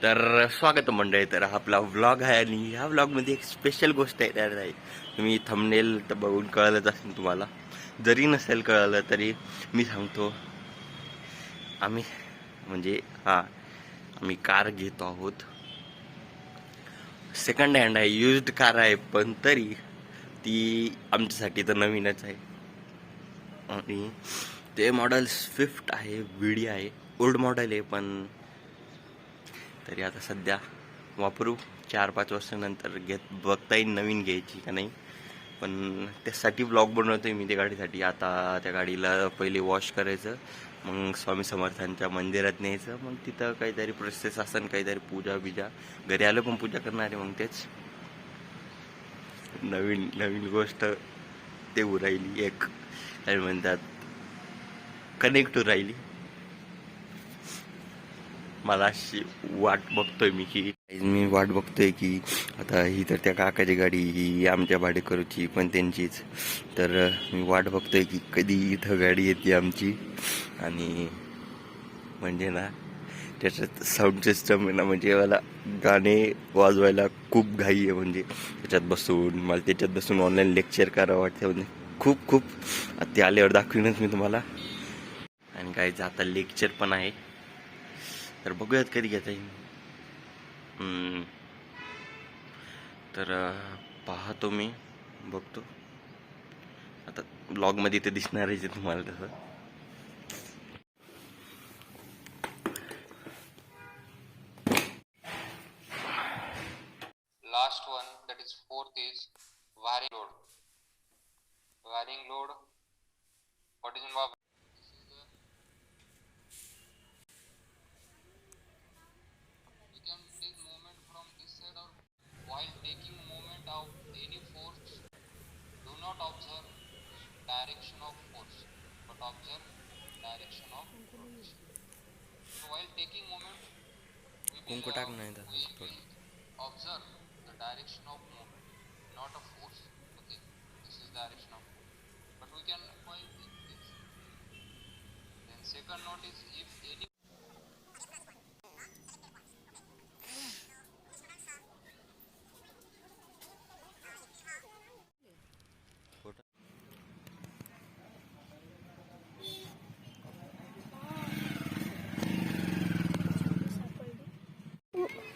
तर स्वागत मंडळी. तर हा आपला व्लॉग आहे आणि ह्या व्लॉगमध्ये एक स्पेशल गोष्ट येणार आहे. तुम्ही थंबनेल तर बघून कळलंच असेल तुम्हाला. जरी नसेल कळलं तरी मी सांगतो. आम्ही म्हणजे आम्ही कार घेतो आहोत. सेकंड हँड आहे, युज्ड कार आहे, पण तरी ती आमच्यासाठी तर नवीनच आहे. आणि ते मॉडेल स्विफ्ट आहे, व्हीडी आहे, ओल्ड मॉडेल आहे, पण तरी आता सध्या वापरू. 4-5 वर्षानंतर बघता येईल नवीन घ्यायची का नाही. पण त्यासाठी ब्लॉग बनवतोय मी त्या गाडीसाठी. आता त्या गाडीला पहिले वॉश करायचं, मग स्वामी समर्थांच्या मंदिरात न्यायचं, मग तिथं काहीतरी प्रोसेस असेल, काहीतरी पूजा बिजा. घरी आलं पण पूजा करणार आहे. मग तेच नवीन नवीन गोष्ट ते राहिली एक, काय म्हणतात, कनेक्ट राहिली. मला अशी वाट बघतोय मी वाट बघतोय की आता ही तर त्या काकाची गाडी, ही आमच्या भाडेकरूची पण त्यांचीच. तर मी वाट बघतोय की कधी इथं गाडी येते आमची. आणि म्हणजे ना, त्याच्यात साऊंड सिस्टम आहे ना, म्हणजे मला गाणे वाजवायला खूप घाई आहे. म्हणजे त्याच्यात बसून ऑनलाईन लेक्चर करावं वाटतं. म्हणजे खूप खूप ते आल्यावर दाखवीनच मी तुम्हाला. आणि काय आता लेक्चर पण आहे, तर बघूयात कधी घेता येईल. तर पाहतो मी, बघतो आता. ब्लॉगमध्ये ते दिसणारच आहे तुम्हाला तसं. Last one, that is fourth, is wiring load. Wiring load, what is involved? This is the, we can take movement from this side, or while taking movement of any force, do not observe direction of force, but observe direction of rotation. So while taking moment, कुंकू टाक नाही we थोडं. will observe the direction of movement, not a force. Okay, this is direction of force, but we can while this. Then second note is, if any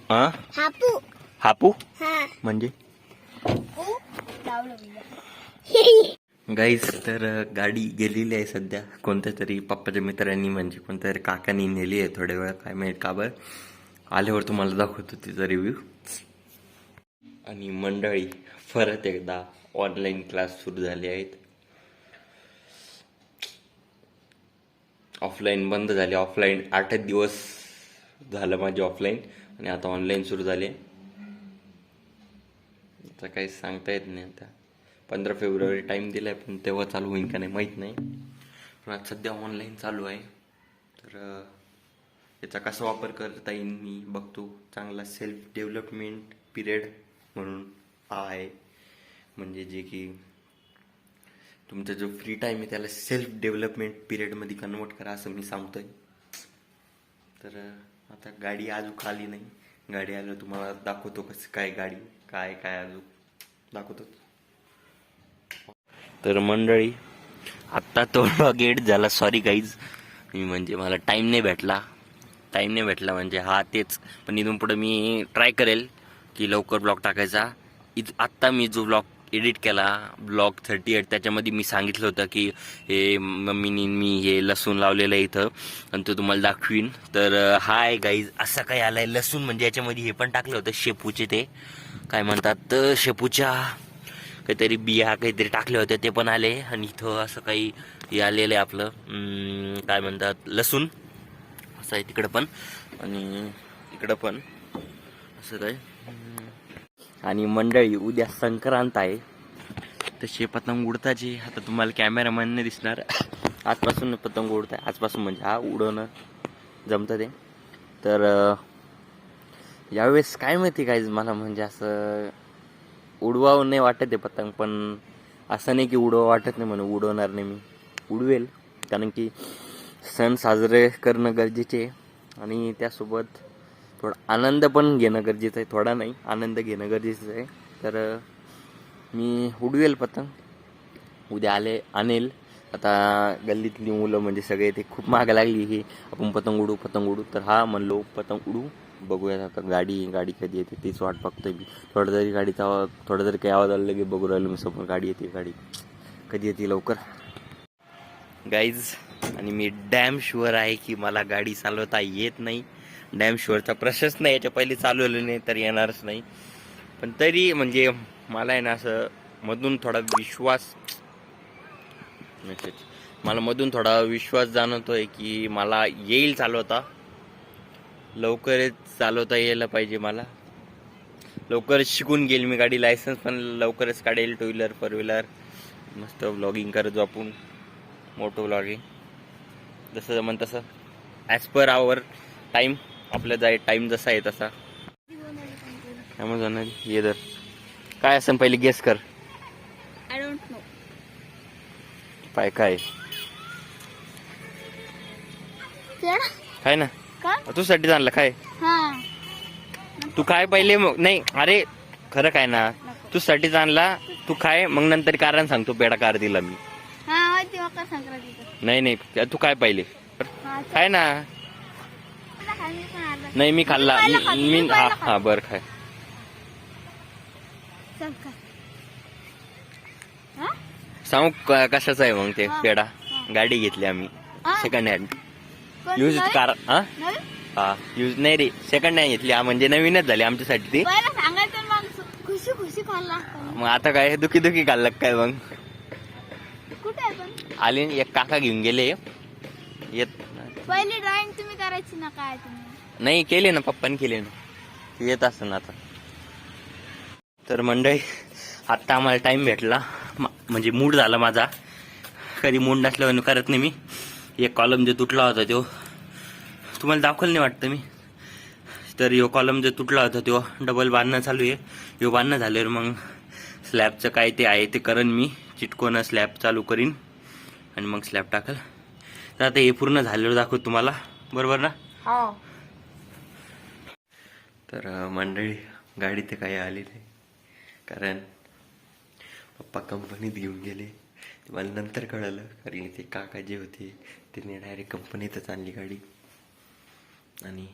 हा, हापू हापू हा म्हणजे लावलं guys. तर गाडी गेलेली आहे सध्या कोणत्या तरी पप्पाच्या मित्रांनी, म्हणजे कोणत्या तरी काकांनी नेली आहे. थोड्या वेळा काय माहीत का बरं. आल्यावर तुम्हाला दाखवतो तिचा रिव्ह्यू. आणि मंडळी, परत एकदा ऑनलाईन क्लास सुरू झाले आहेत. ऑफलाईन बंद झाले. ऑफलाईन 8 दिवस झालं माझे ऑफलाईन, आणि आता ऑनलाईन सुरू झाले. आता काही सांगता येत नाही. आता 15 फेब्रुवारी टाईम दिलाय, पण तेव्हा चालू होईल का नाही माहीत नाही. पण आज सध्या ऑनलाईन चालू आहे. तर याचा कसा वापर करता येईल मी बघतो. चांगला सेल्फ डेव्हलपमेंट पिरियड म्हणून हा आहे. म्हणजे जे की तुमचा जो फ्री टाईम आहे त्याला सेल्फ डेव्हलपमेंट पिरियडमध्ये कन्वर्ट करा, असं मी सांगतोय. तर आता गाडी अजून आली नाही. गाडी आलं तुम्हाला दाखवतो कसं काय गाडी, काय काय अजून दाखवतो. तर मंडळी, आत्ता तो गेट झाला. सॉरी गाईज, मी म्हणजे मला टाईम नाही भेटला म्हणजे हा तेच. पण इथून पुढे मी ट्राय करेल की लवकर ब्लॉग टाकायचा. आत्ता मी जो ब्लॉग एडिट केला, ब्लॉग 38, त्याच्यामध्ये मी सांगितलं होतं की हे मम्मीनी मी हे लसूण लावलेलं आहे इथं, आणि तो तुम्हाला दाखवीन. तर हाय गाईज, असं काय आलंय लसूण. म्हणजे याच्यामध्ये हे पण टाकलं होतं शेपूचे, ते काय म्हणतात, तर शेपूच्या काहीतरी बिया काहीतरी टाकले होते, ते पण आले. आणि इथं असं काही हे आलेलं आहे आपलं, काय म्हणतात, लसूण असं आहे तिकडं पण, आणि इकडं पण असं काय. आणि मंडळी, उद्या संक्रांत आहे. तसे पतंग उडताचे. आता तुम्हाला कॅमेरामॅन नाही दिसणार. आजपासून पतंग उडत आहे. आजपासून म्हणजे हा उडवणं जमतं ते. तर यावेळेस काय माहिती काय, मला म्हणजे असं उडवावं नाही वाटत आहे पतंग. पण असं नाही की उडवा वाटत नाही म्हणून उडवणार नाही. मी उडवेल, कारण की सण साजरे करणं गरजेचे आहे. आणि त्यासोबत थोडा आनंद पण घेणं गरजेचं आहे, थोडा नाही आनंद घेणं गरजेचं आहे. तर मी उडवेल पतंग, उद्या आणेल. आता गल्लीतली मुलं म्हणजे सगळे ते खूप मागं लागली की आपण पतंग उडू. तर हा म्हणलो पतंग उडू. बघूयात आता गाडी कधी येते तीच वाट बघतोय मी. थोडा जरी काही आवाज आला की बघू राहिलो मी समोर गाडी येते, गाडी कधी येते लवकर गाईज. आणि मी डॅम शुअर आहे की मला गाडी चालवता येत नाही. डॅम शुअरचा प्रश्नच नाही, याच्या पहिले चालवलं नाही तर येणारच नाही. पण तरी म्हणजे मला आहे ना असं मधून थोडा विश्वास जाणवतोय की मला येईल चालवता, लवकरच चालवता यायला पाहिजे मला. लवकरच शिकून घेईल मी गाडी, लायसन्स पण लवकरच काढेल. 2 व्हीलर 4 व्हीलर मस्त व्लॉगिंग करत जाऊ आपण, मोठं व्लॉगिंग जसं जमन तसं, ॲज पर आवर टाईम. आपला टाईम जसा आहे तसा. त्यामुळे जाणार ये तर काय असं पहिले गेस कर. I don't know. पाय काय काय ना तू साठी आणला काय? तू काय पहिले नाही, अरे खरं काय ना, तू साठीच आणला. तू काय मग नंतर कारण सांगतो, पेढा कार दिला मी. मकर संक्रांती. नाही तू काय पाहिले काय ना. नाही मी खाल्ला, मी हा बर खाय. सांगू कशाचा आहे मग ते पेढा? गाडी घेतली आम्ही सेकंड हँड, यूज कार. हा यूज नाही रे, सेकंड हँड घेतली. म्हणजे नवीनच झाली आमच्यासाठी ती. खुशी खाल्ला. मग आता काय दुखी खाल्लं काय मग? कुठे आले एक काका घेऊन गेले. येत पहिली ड्रॉइंग तुम्ही करायची ना काय? तुम्ही नाही केले ना, पप्पाने केले ना, येत असं ना आता. तर मंडळी आत्ता आम्हाला टाइम भेटला, म्हणजे मूड झाला माझा. कधी मूड नसल्यावर करत नाही मी. एक कॉलम जो तुटला होता तो तुम्हाला दाखवलं नाही वाटतं मी. तर यो कॉलम जो तुटला होता तो डबल बांधणं चालू आहे. यो बांधणं झाल्यावर मग स्लॅबचं काय ते आहे ते करेन मी, चिटकोनं स्लॅब चालू करीन आणि मग स्लॅब टाकल. तर आता हे पूर्ण झालेलं दाखवतो तुम्हाला, बरोबर ना? तर मंडळी गाडी ते काही आली नाही, कारण पप्पा कंपनीत घेऊन गेले. मला नंतर कळलं, कारण ते काका जे होते त्यांनी डायरेक्ट कंपनीतच आणली गाडी. आणि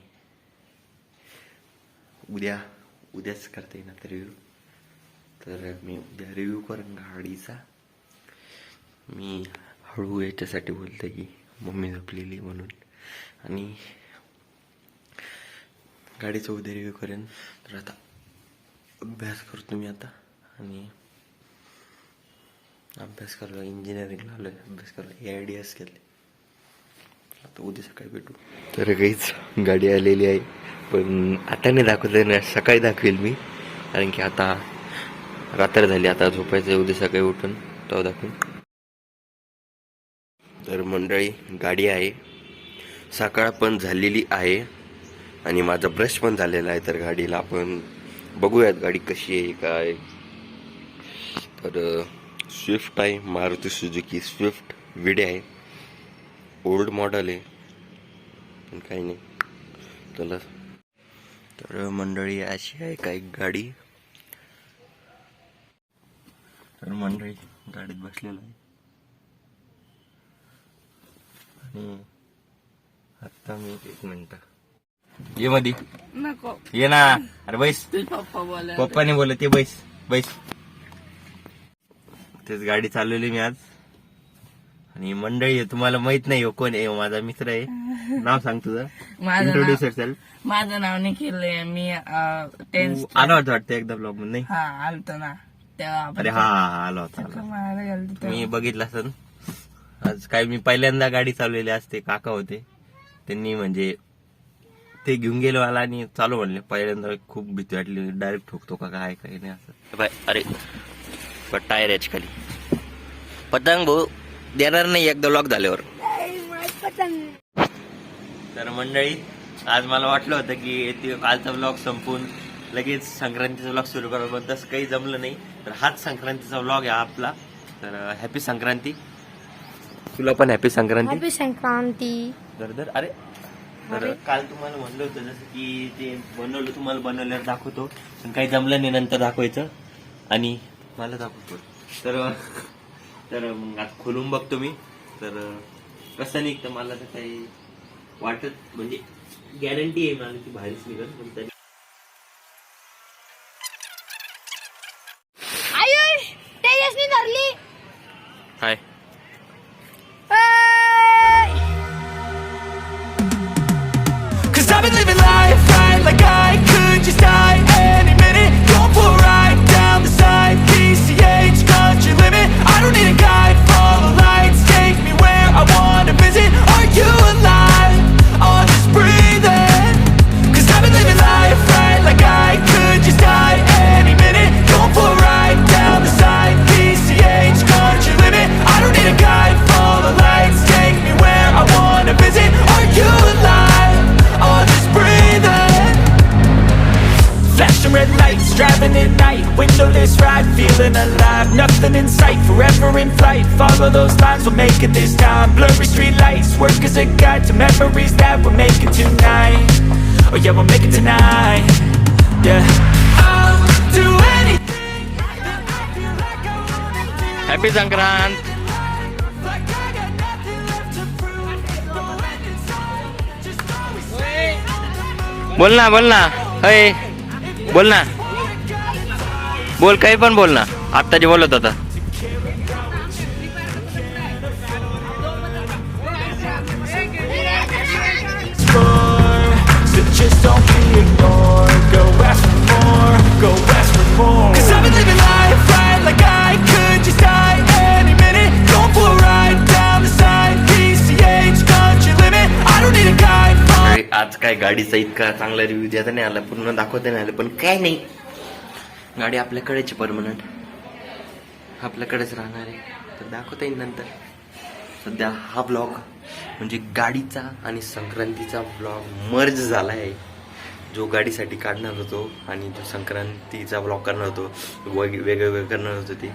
उद्याच करता येईना तर रिव्ह्यू. तर मी उद्या रिव्ह्यू करेन गाडीचा. मी हळू याच्यासाठी बोलतोय की मम्मी झोपलेली म्हणून, आणि गाडीचा उद्या रिव्ह्यू करेन. तर आता अभ्यास करतो मी आता, आणि अभ्यास करायला इंजिनिअरिंगला आलोय, अभ्यास करायला AIDS केले. आता उद्या सकाळी भेटू. तर काहीच गाडी आलेली आहे, पण आता नाही दाखवत ना, सकाळी दाखवेल मी, कारण की आता रात्र झाली, आता झोपायचं. उद्या सकाळी उठून तो दाखवेल. तर मंडळी गाडी आहे, सकाळ पण झालेली आहे आणि माझा ब्रश पण झालेला आहे. तर गाडीला आपण बघूयात गाडी कशी आहे काय. तर स्विफ्ट आहे, मारुती सुझुकी स्विफ्ट विडे आहे, ओल्ड मॉडेल आहे, पण काही नाही चला. तर मंडळी अशी आहे काही गाडी. तर मंडळी गाडीत बसलेलं आहे, आणि आता मी 1 मिनिट ये मधी नको ये ना. अरे बैस, पप्पा बोला. पप्पाने बोलत ते बैस. तेच गाडी चालवली मी आज. आणि मंडळी तुम्हाला माहित नाही हो कोण आहे, माझा मित्र आहे. नाव सांग तुझं, इंट्रोड्यूस योरसेल्फ. माझं नाव निखिल, मी आला होता वाटतं एकदा ब्लॉग मध्ये. हा आलतो ना तेव्हा. अरे हा आला होता, मी बघितलं असं. आज काय मी पहिल्यांदा गाडी चालवलेली असते, काका होते त्यांनी, म्हणजे ते घेऊन गेलो मला आणि चालू म्हणले. पहिल्यांदा खूप भीती वाटली, डायरेक्ट ठोकतो का काय काही नाही असं. अरे टायर याच खाली पतंग भाऊ देणार नाही एकदा लॉक झाल्यावर. तर मंडळी आज मला वाटलं होतं की ते कालचा ब्लॉग संपून लगेच संक्रांतीचा ब्लॉग सुरू करा, पण तसं काही जमलं नाही. तर हाच संक्रांतीचा ब्लॉग आहे आपला. तर हॅपी संक्रांती, तुला पण हॅपी संक्रांती. हॅपी संक्रांती. दर अरे तर काल तुम्हाला म्हणलं होतं जसं की ते बनवलं, तुम्हाला बनवल्यावर दाखवतो, पण काही जमलं नाही, नंतर दाखवायचं आणि मला दाखवतो. तर मग आता खोलून बघतो मी. तर कसं निघतं मला तर काही वाटत, म्हणजे गॅरंटी आहे मला की बाहेरच निघत, पण तरी आयुष तेजसनी धरली. काय Cause I've been living life right like I could just die any minute. Going for a ride down the side, PCH country limit. I don't need a guide, follow lights, take me where I wanna visit. Are you alive? Or just breathing? Cause I've been living life right like I could just die any minute. Going for a ride down the side, PCH country limit. I don't need a guide, follow lights, take me where I wanna visit. Are you alive? Or just breathing? Flashing red lights, driving at night, windowless ride, feeling alive. Nothing in sight, forever in flight. Follow those lines, we'll make it this time. Blurry street lights, work as a guide to memories that we're making tonight. Oh yeah, we'll make it tonight. Yeah, I'll do anything that I feel like I wanna do. Happy Sankrant. Like I got nothing left to prove. Going inside, just always stay on the move. बोल ना अय बोल ना, बोल काही पण बोल ना. आत्ता जे बोलत होता So just don't be ignored. Go ask for more. Go ask for more. Cause I've been living life right like I could just die any minute. Going for a ride down the side, PCH country limit. I don't need a guide. आज काय गाडीचा इतका चांगला review देता नाही आला, पूर्ण दाखवता नाही आलं, पण काय नाही, गाडी आपल्याकडेच परमनंट आपल्याकडेच राहणार आहे, तर दाखवता येईल नंतर. सध्या हा ब्लॉग म्हणजे गाडीचा आणि संक्रांतीचा ब्लॉग मर्ज झाला आहे. जो गाडीसाठी काढणार होतो आणि जो संक्रांतीचा ब्लॉग करणार होतो, वेगवेगळं करणार होतो, ते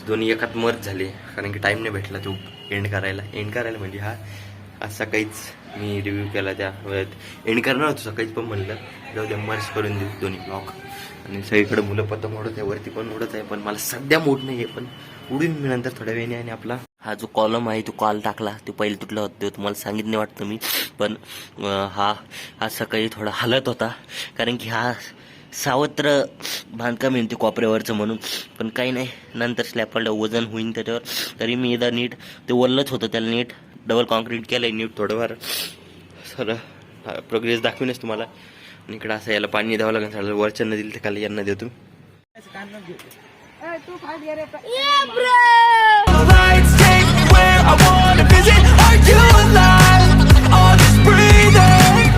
दोन्ही एकात मर्ज झाले. कारण की टाईम नाही भेटला तो एंड करायला म्हणजे हा आज सकाळीच मी रिव्ह्यू केला, त्या वेळेत एंड करणार होतो सकाळीच, पण म्हणलं जाऊ द्या मर्ज करून देऊ दोन्ही ब्लॉग. आणि सगळीकडे मुलं पतंग उडत आहे, वरती पण उडत आहे, पण मला सध्या मूड नाही आहे, पण उडून मी नंतर थोड्या वेळाने. आणि आपला हा जो कॉलम आहे तो कॉल टाकला, तो पहिले तुटला होता, ते तुम्हाला सांगितलं वाटतं मी, पण हा आज सकाळी थोडा हलत होता, कारण की हा सावत्र बांधकाम आहे ते कोपऱ्यावरचं म्हणून. पण काही नाही, नंतर स्लॅब पडलं, वजन होईन त्याच्यावर. तरी मी एकदा नीट ते ओलच होतं, त्याला नीट डबल कॉन्क्रीट केलं आहे, नीट थोडंफार सर प्रोग्रेस दाखवीनच तुम्हाला. आणि इकडं असं याला पाणी द्यावं लागेल, सगळं वरच्या नदीला ते खाली यांना देतो. Lights take me where I wanna visit. Are you alive? Or just breathing?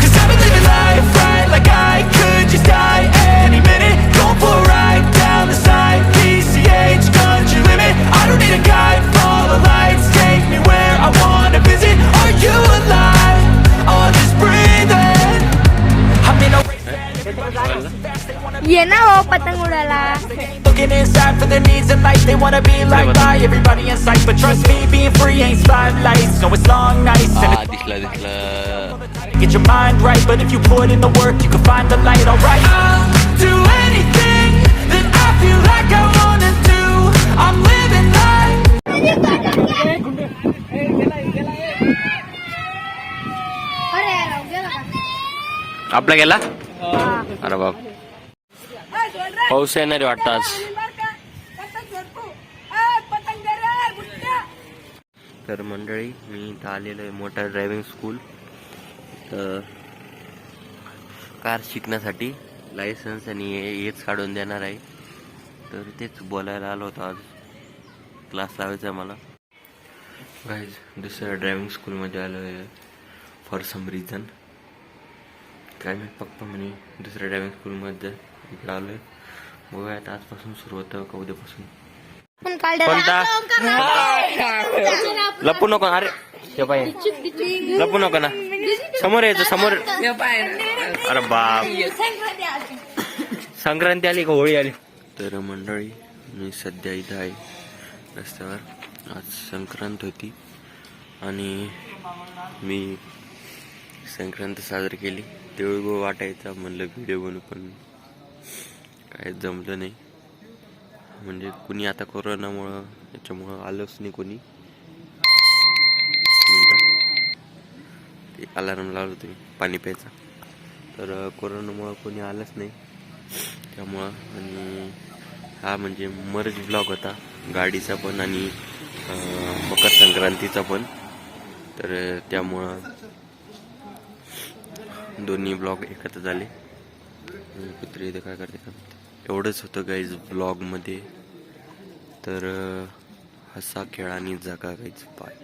Cause I've been living life right like I could just die any minute. Going for a ride down the side, PCH country limit. I don't need a guide, follow lights, take me where I wanna visit. Are you alive? Or just breathing? I'm in a race that everybody else fast, they wanna ये ना हो पतंग उडायला. looking inside for their needs in life. They wanna be like by everybody in sight, but trust me, being free ain't spotlights. No, it's long nights and it's दिसला get your mind right. But if you put in the work, you can find the light. Alright, I'll do anything that I feel like I wanna do. I'm living life. अरे राव गेला का? आपला गेला. अरे बाप, पाऊस येणार आहे वाटतं आज. तर मंडळी, मी इथं आलेलो आहे मोटार ड्रायव्हिंग स्कूल, तर कार शिकण्यासाठी लायसन्स आणि हेच काढून देणार आहे. तर तेच बोलायला आलो होतो, आज क्लास लावायचा आहे मला. गाईज, दुसऱ्या ड्रायव्हिंग स्कूलमध्ये आलो आहे फॉर सम रिझन, काय मी पप्पा म्हणे दुसऱ्या ड्रायव्हिंग स्कूलमध्ये इकडे आलो आहे. बघूयात आजपासून सुरू होतं का उद्यापासून. कोणता लपू नको, अरे हे पाय लपू नको ना, समोर यायचं समोर. अरे बाप, संक्रांती आली का होळी आली. तर मंडळी, मी सध्या इथं आहे रस्त्यावर. आज संक्रांत होती आणि मी संक्रांत साजरी केली. तिळगुळ वाटायचा म्हणलं व्हिडिओ बनवू, पण काय जमलं नाही. म्हणजे कुणी आता कोरोनामुळं याच्यामुळं आलंच नाही कोणी. ते अलार्म लावलं तुम्ही पाणी प्यायचा, तर कोरोनामुळं कोणी आलंच नाही त्यामुळं. आणि हा म्हणजे मर्ज ब्लॉग होता, गाडीचा पण आणि मकर संक्रांतीचा पण. तर त्यामुळं दोन्ही ब्लॉग एकत्र झाले. कुत्री इथे काय करते का एवढंच होतं गाईज ब्लॉगमध्ये. तर हसा खेळा आणि जगा गाईज. बाय.